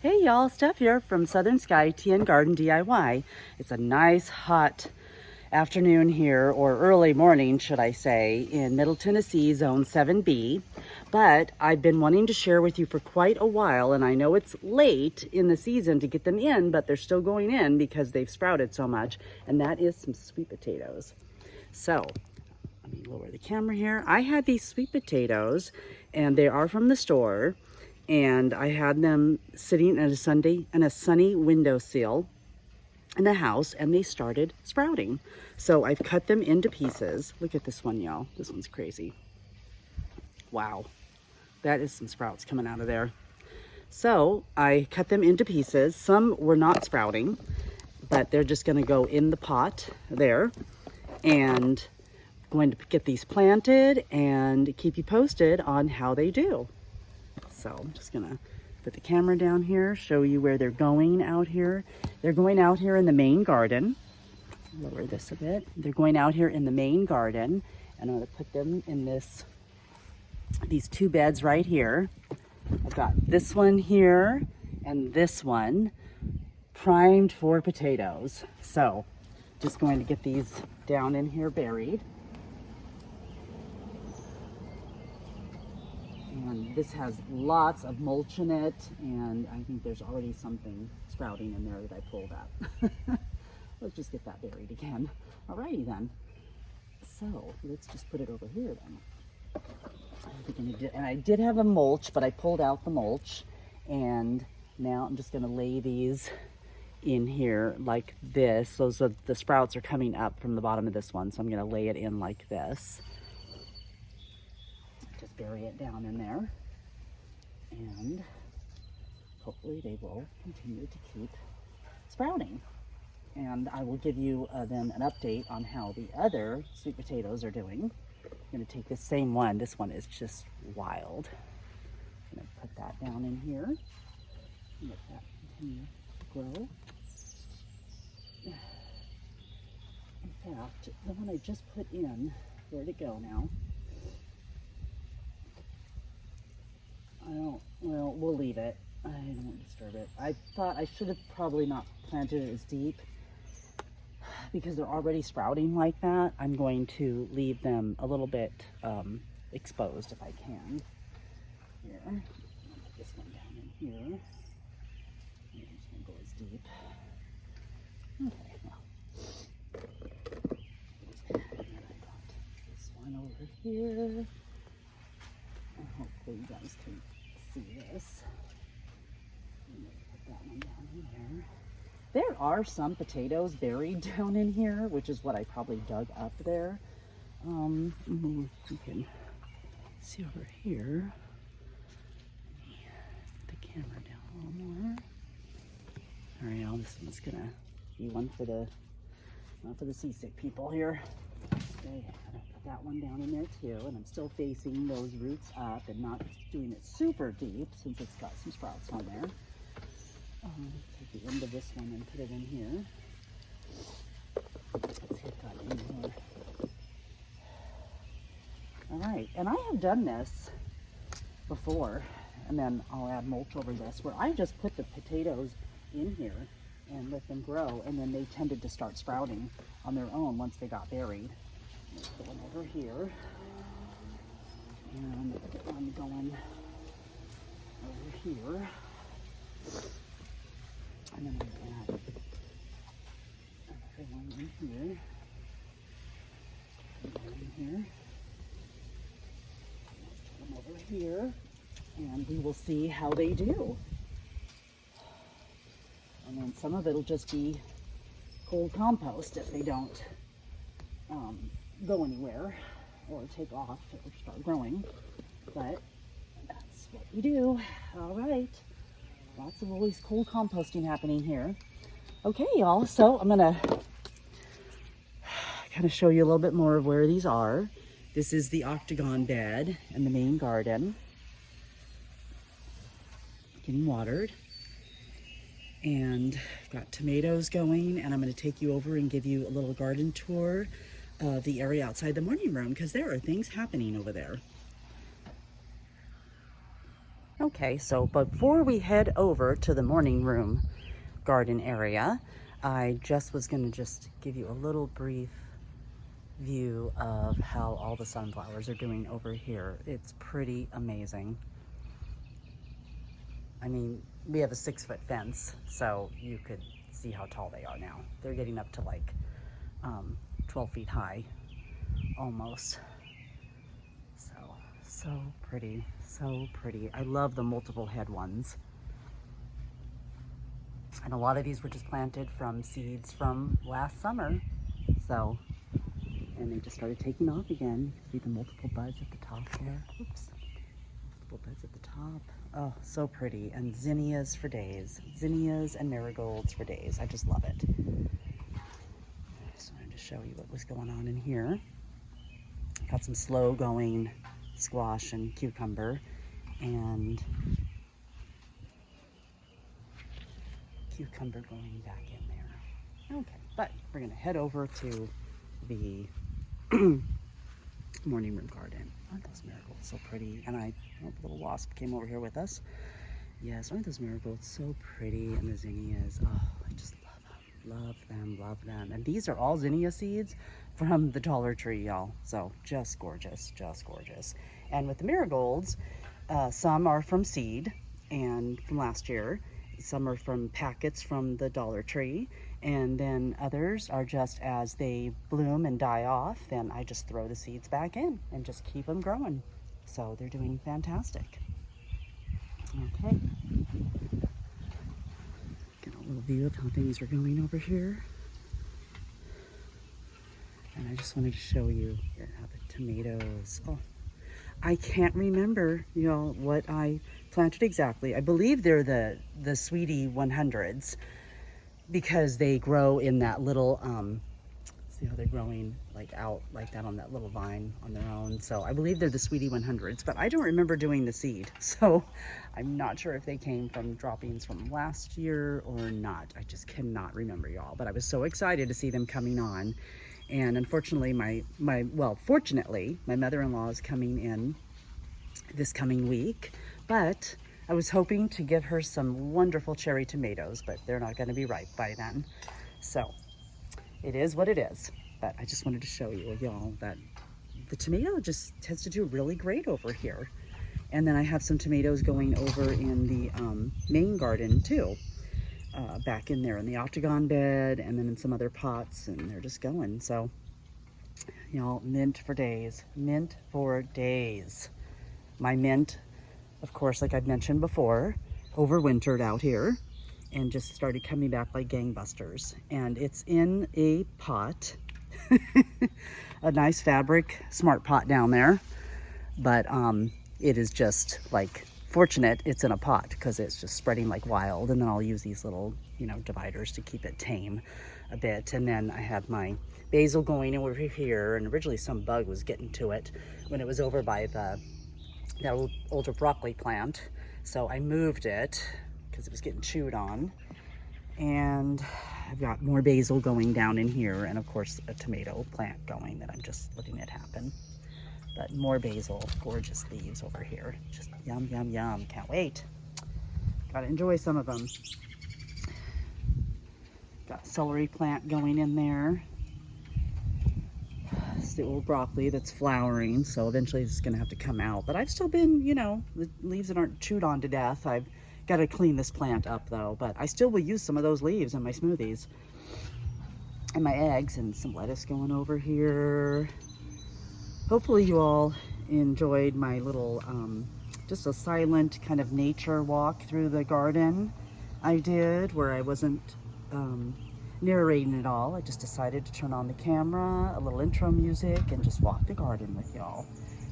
Hey y'all, Steph here from SouthernSkyTNgardenDIY. It's a nice hot afternoon here, or early morning should I say, in Middle Tennessee, Zone 7B. But I've been wanting to share with you for quite a while, and I know it's late in the season to get them in, but they're still going in because they've sprouted so much, and that is some sweet potatoes. So, let me lower the camera here. I had these sweet potatoes, and they are from the store. And I had them sitting in a sunny windowsill in the house, and they started sprouting. So I've cut them into pieces. Look at this one, y'all. This one's crazy. Wow, that is some sprouts coming out of there. So I cut them into pieces. Some were not sprouting, but they're just going to go in the pot there, and going to get these planted and keep you posted on how they do. So I'm just gonna put the camera down here, show you where they're going out here. They're going out here in the main garden. Lower this a bit. They're going out here in the main garden, and I'm gonna put them in these two beds right here. I've got this one here and this one primed for potatoes. So just going to get these down in here buried. And this has lots of mulch in it, and I think there's already something sprouting in there that I pulled up. Let's just get that buried again. Alrighty then. So let's just put it over here then. And I did have a mulch, but I pulled out the mulch, and now I'm just going to lay these in here like this. The sprouts are coming up from the bottom of this one, so I'm going to lay it in like this. Just bury it down in there, and hopefully they will continue to keep sprouting. And I will give you then an update on how the other sweet potatoes are doing. I'm going to take this same one. This one is just wild. I'm going to put that down in here. Let that continue to grow. In fact, the one I just put in, where'd it go now? Well, we'll leave it. I don't want to disturb it. I thought I should have probably not planted it as deep because they're already sprouting like that. I'm going to leave them a little bit exposed if I can. Here, I'll put this one down in here. I'm just going to go as deep. Okay, well. And then I got this one over here. And hopefully you guys can see this. I'm going to put that one down in here. There are some potatoes buried down in here, which is what I probably dug up there. You can see over here. Put the camera down a little more. All right, y'all, this one's gonna be one for the seasick people here. Okay, I'm gonna put that one down in there too, and I'm still facing those roots up and not doing it super deep since it's got some sprouts on there. Take the end of this one and put it in here. Let's see if I've got any more. All right, and I have done this before, and then I'll add mulch over this, where I just put the potatoes in here and let them grow, and then they tended to start sprouting on their own once they got buried. Let's put one over here, and get one going over here. And then I'm going to add another one in here. Put one in here. Put them over here, and we will see how they do. And then some of it will just be cold compost if they don't go anywhere or take off or start growing. But that's what we do. All right. Lots of always cold composting happening here. Okay, y'all, so I'm gonna kind of show you a little bit more of where these are. This is the octagon bed in the main garden. Getting watered. And I've got tomatoes going, and I'm gonna take you over and give you a little garden tour of the area outside the morning room, because there are things happening over there. Okay, so before we head over to the morning room garden area, I just was going to just give you a little brief view of how all the sunflowers are doing over here. It's pretty amazing. I mean, we have a 6-foot fence, so you could see how tall they are now. They're getting up to like 12 feet high, almost. So pretty, so pretty. I love the multiple head ones. And a lot of these were just planted from seeds from last summer. So, and they just started taking off again. You can see the multiple buds at the top there. Oops. Multiple buds at the top. Oh, so pretty. And zinnias for days. Zinnias and marigolds for days. I just love it. I just wanted to show you what was going on in here. Got some slow going squash and cucumber, and cucumber going back in there. Okay, but we're gonna head over to the morning room garden. Aren't those marigolds so pretty? And the little wasp came over here with us. Yes, aren't those marigolds so pretty? And the zinnias, oh, I just love them, love them. And these are all zinnia seeds from the Dollar Tree, y'all. So just gorgeous, just gorgeous. And with the marigolds, some are from seed and from last year. Some are from packets from the Dollar Tree, and then others are just as they bloom and die off, then I just throw the seeds back in and just keep them growing. So they're doing fantastic. Okay. Get a little view of how things are going over here. And I just wanted to show you how the tomatoes, oh, I can't remember, you know, what I planted exactly. I believe they're the Sweetie 100s because they grow in that little, see how they're growing like out like that on that little vine on their own. So I believe they're the Sweetie 100s, but I don't remember doing the seed. So I'm not sure if they came from droppings from last year or not. I just cannot remember, y'all, but I was so excited to see them coming on. And unfortunately, fortunately, my mother-in-law is coming in this coming week, but I was hoping to give her some wonderful cherry tomatoes, but they're not going to be ripe by then. So it is what it is. But I just wanted to show you, y'all, that the tomato just tends to do really great over here. And then I have some tomatoes going over in the main garden too. Back in there in the octagon bed, and then in some other pots, and they're just going. So, you know, mint for days, mint for days. My mint, of course, like I've mentioned before, overwintered out here and just started coming back like gangbusters. And it's in a pot, a nice fabric smart pot down there, but it is just like fortunate it's in a pot because it's just spreading like wild. And then I'll use these little, you know, dividers to keep it tame a bit. And then I have my basil going over here, and originally some bug was getting to it when it was over by that older broccoli plant, so I moved it because it was getting chewed on. And I've got more basil going down in here, and of course a tomato plant going that I'm just letting it happen. But more basil, gorgeous leaves over here. Just yum, yum, yum. Can't wait. Gotta enjoy some of them. Got a celery plant going in there. It's the old broccoli that's flowering, so eventually it's gonna have to come out. But I've still been, you know, the leaves that aren't chewed on to death. I've got to clean this plant up though, but I still will use some of those leaves in my smoothies. And my eggs, and some lettuce going over here. Hopefully you all enjoyed my little, just a silent kind of nature walk through the garden I did, where I wasn't narrating it all. I just decided to turn on the camera, a little intro music, and just walk the garden with y'all,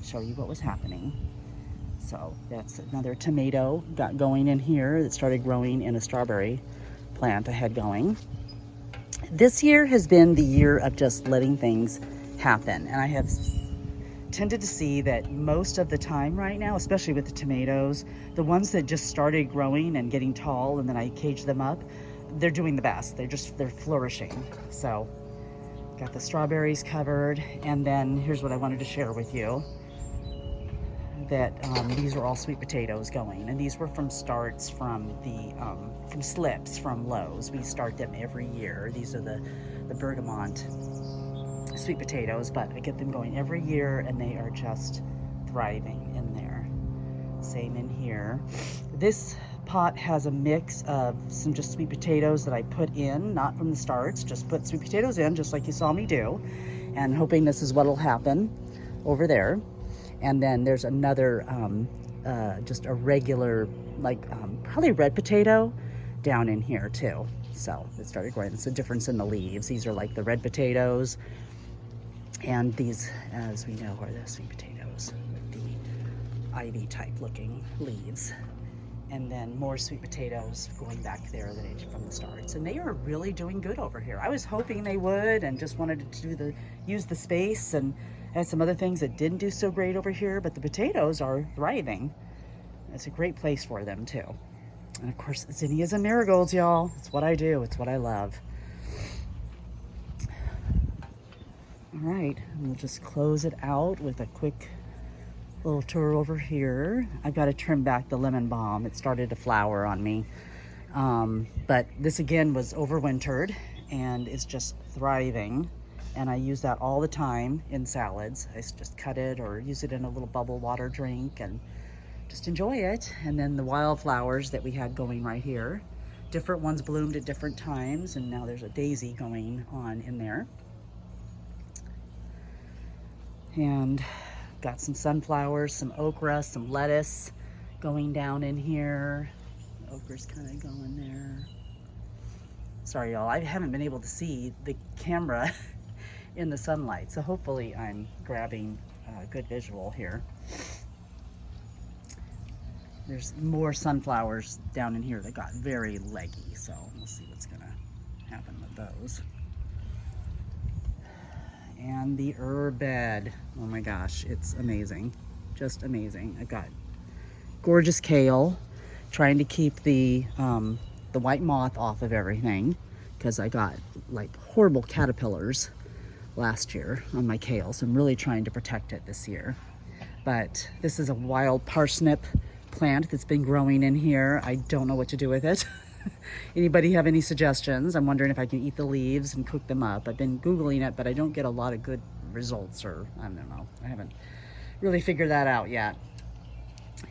show you what was happening. So that's another tomato got going in here that started growing in a strawberry plant I had going. This year has been the year of just letting things happen, and I have tended to see that most of the time right now, especially with the tomatoes, the ones that just started growing and getting tall and then I cage them up, they're doing the best. They're flourishing. So got the strawberries covered, and then here's what I wanted to share with you. that these were all sweet potatoes going, and these were from starts from slips from Lowe's. We start them every year. These are the bergamot sweet potatoes, but I get them going every year, and they are just thriving in there. Same in here. This pot has a mix of some just sweet potatoes that I put in, not from the starts, just put sweet potatoes in, just like you saw me do, and hoping this is what'll happen over there. And then there's another, just a regular, like probably red potato down in here too. So it started growing. It's a difference in the leaves. These are like the red potatoes, and these, as we know, are the sweet potatoes with the ivy type looking leaves. And then more sweet potatoes going back there from the starts. And they are really doing good over here. I was hoping they would, and just wanted to use the space, and had some other things that didn't do so great over here, but the potatoes are thriving. It's a great place for them too. And of course, zinnias and marigolds, y'all. It's what I do, it's what I love. All right, and we'll just close it out with a quick little tour over here. I've got to trim back the lemon balm. It started to flower on me. But this again was overwintered, and it's just thriving. And I use that all the time in salads. I just cut it or use it in a little bubble water drink and just enjoy it. And then the wildflowers that we had going right here. Different ones bloomed at different times, and now there's a daisy going on in there. And got some sunflowers, some okra, some lettuce going down in here. The okra's kind of going there. Sorry, y'all, I haven't been able to see the camera in the sunlight, so hopefully I'm grabbing a good visual here. There's more sunflowers down in here that got very leggy, so we'll see what's gonna happen with those. And the herb bed, oh my gosh, it's amazing, just amazing. I got gorgeous kale, trying to keep the white moth off of everything, because I got like horrible caterpillars last year on my kale, so I'm really trying to protect it this year. But this is a wild parsnip plant that's been growing in here. I don't know what to do with it. Anybody have any suggestions? I'm wondering if I can eat the leaves and cook them up. I've been Googling it, but I don't get a lot of good results, or I don't know. I haven't really figured that out yet.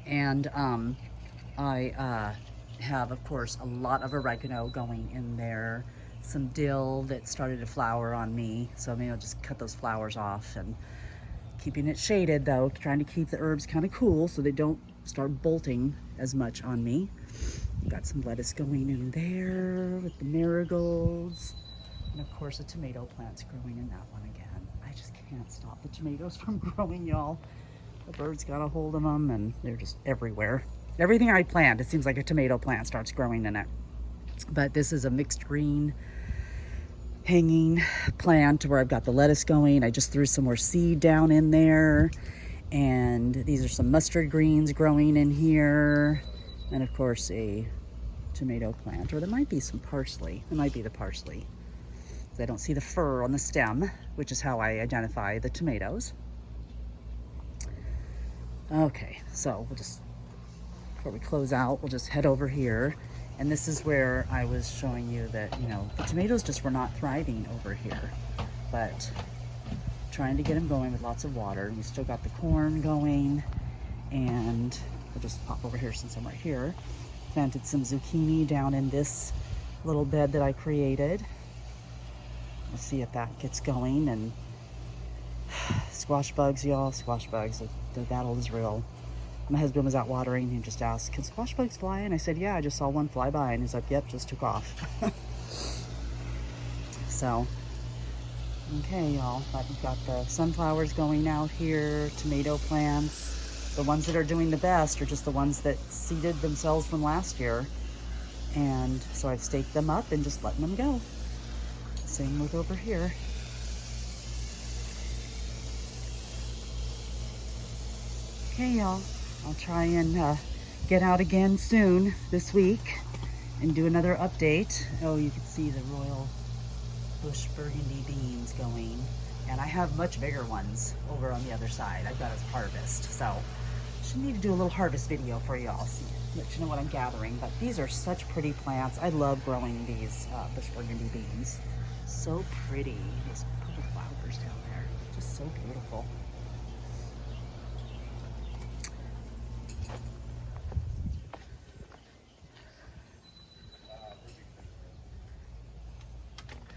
And I have, of course, a lot of oregano going in there. Some dill that started to flower on me, so maybe I'll just cut those flowers off. And keeping it shaded though, trying to keep the herbs kind of cool so they don't start bolting as much on me. Got some lettuce going in there with the marigolds. And of course, a tomato plant's growing in that one again. I just can't stop the tomatoes from growing, y'all. The birds got a hold of them, and they're just everywhere. Everything I plant, it seems like a tomato plant starts growing in it. But this is a mixed green hanging plant where I've got the lettuce going. I just threw some more seed down in there. And these are some mustard greens growing in here. And of course, a tomato plant, or there might be some parsley. It might be the parsley. I don't see the fur on the stem, which is how I identify the tomatoes. Okay, so we'll just, before we close out, we'll just head over here. And this is where I was showing you that, you know, the tomatoes just were not thriving over here. But trying to get them going with lots of water. We still got the corn going, and we'll just pop over here since I'm right here. Planted some zucchini down in this little bed that I created. We'll see if that gets going. And squash bugs, y'all, squash bugs, the battle is real. My husband was out watering and just asked, can squash bugs fly? And I said, yeah, I just saw one fly by. And he's like, yep, just took off. So, okay, y'all, we've got the sunflowers going out here, tomato plants. The ones that are doing the best are just the ones that seeded themselves from last year. And so I've staked them up and just letting them go. Same with over here. Okay, y'all, I'll try and get out again soon this week and do another update. Oh, you can see the royal bush burgundy beans going. And I have much bigger ones over on the other side. I've got a harvest, so Should need to do a little harvest video for y'all, let you know what I'm gathering. But these are such pretty plants. I love growing these bush burgundy beans. So pretty. Those purple flowers down there, just so beautiful.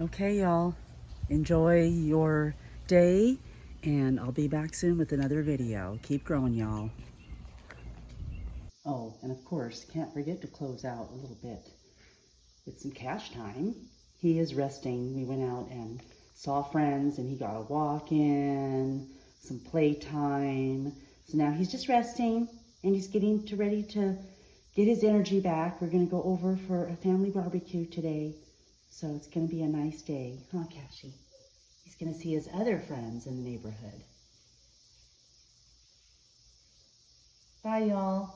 Okay, y'all, enjoy your day, and I'll be back soon with another video. Keep growing, y'all. Oh, and of course, can't forget to close out a little bit with some Cash time. He is resting. We went out and saw friends, and he got a walk in, some playtime. So now he's just resting, and he's getting ready to get his energy back. We're going to go over for a family barbecue today. So it's going to be a nice day, huh, Cashy? He's going to see his other friends in the neighborhood. Bye, y'all.